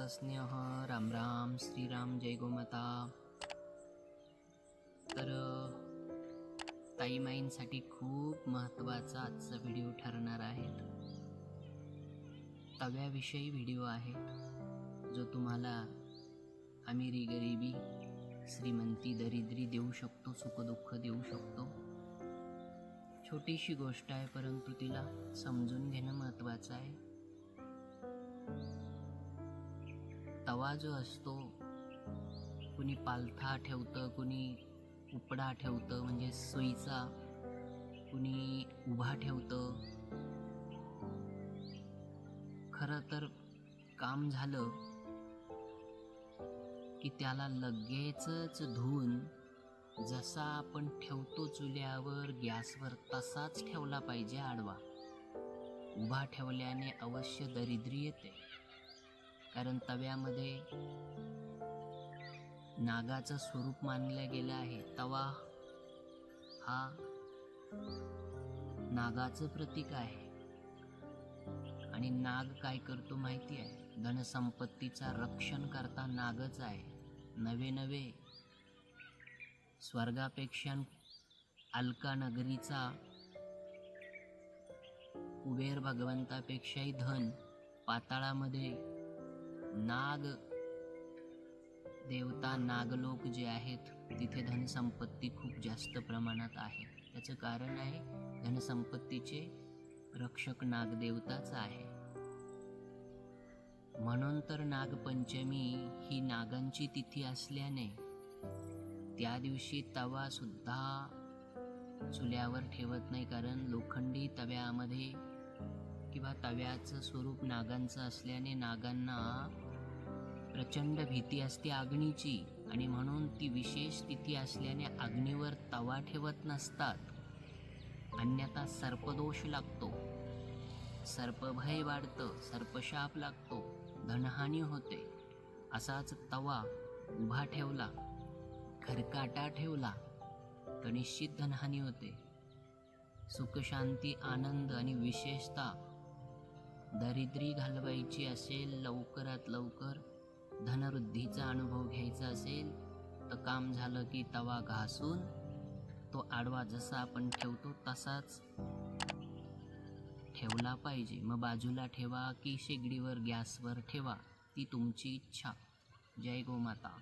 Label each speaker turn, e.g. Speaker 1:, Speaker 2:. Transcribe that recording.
Speaker 1: स्नेह राम राम श्रीराम जय गोमाता। तर ताईमाईंसाठी खूप महत्त्वाचा आजचा व्हिडिओ ठरणार आहे। तव्याविषयी व्हिडिओ आहे जो तुम्हाला अमिरी गरिबी श्रीमंती दरिद्री देऊ शकतो, सुखदुःख देऊ शकतो। छोटीशी गोष्ट आहे परंतु तिला समजून घेणं महत्त्वाचं आहे। तवा जो असतो कुणी पालथा ठेवतं, कुणी उपडा ठेवतं म्हणजे सुईचा, कुणी उभा ठेवतं। खरं तर काम झालं की त्याला लगेचच धुवून जसा आपण ठेवतो चुल्यावर गॅसवर तसाच ठेवला पाहिजे आडवा। उभा ठेवल्याने अवश्य दरिद्री येते, कारण तव्यामध्ये नागाचं स्वरूप मानलं गेलं आहे। तवा हा नागाचं प्रतीक आहे आणि नाग काय करतो माहिती आहे? धनसंपत्तीचा रक्षण करता नागच आहे। नवे नवे स्वर्गापेक्षा अलका नगरीचा कुबेर भगवंतापेक्षाही धन पाताळामध्ये नाग देवता नागलोक जे आहेत तिथे धनसंपत्ती खूप जास्त प्रमाणात आहे। त्याचं कारण आहे धनसंपत्तीचे रक्षक नागदेवताच आहे। म्हणून तर नागपंचमी ही नागांची तिथी असल्याने त्या दिवशी तवा सुद्धा चुल्यावर ठेवत नाही, कारण लोखंडी तव्यामध्ये किंवा तव्याचं स्वरूप नागांचं असल्याने नागांना प्रचंड भीती असते अग्नीची, आणि म्हणून ती विशेष तिथी असल्याने अग्नीवर तवा ठेवत नसतात, अन्यथा सर्पदोष लागतो, सर्पभय वाढतं, सर्पशाप लागतो, धनहानी होते। असाच तवा उभा ठेवला, खरकाटा ठेवला तर निश्चित धनहानी होते। सुख शांती आनंद आणि विशेषतः दरिद्री घालवायची असेल, लवकरात लवकर धनवृद्धीचा अनुभव घ्यायचा असेल तर काम झालं की तवा घासून तो आडवा जसा आपण ठेवतो तसाच ठेवला पाहिजे। मग बाजूला ठेवा की शेगडीवर गॅसवर ठेवा, ती तुमची इच्छा। जय गोमाता।